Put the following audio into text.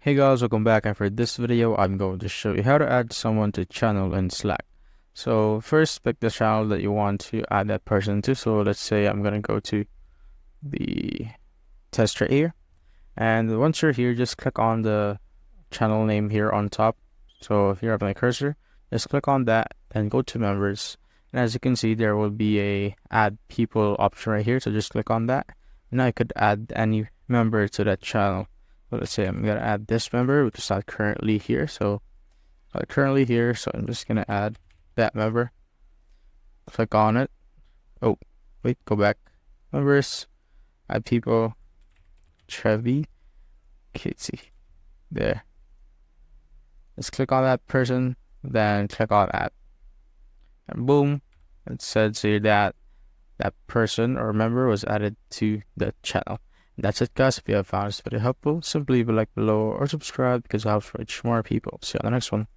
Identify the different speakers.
Speaker 1: Hey guys, welcome back, and for this video I'm going to show you how to add someone to channel in Slack. So first, pick the channel that you want to add that person to. So let's say I'm gonna go to the tester here, and once you're here, just click on the channel name here on top. So if you have my cursor, just click on that and go to members, and as you can see there will be a add people option right here, so just click on that. Now I could add any member to that channel. So let's say I'm gonna add this member, which is not currently here. So I'm just gonna add that member. Click on it. Oh, wait, go back. Members, add people, Trevi, Kitty. There. Just click on that person, then click on add. And boom, it says here that that person or member was added to the channel. That's it, guys. If you have found this video helpful, simply leave a like below or subscribe because it helps reach more people. See you on the next one.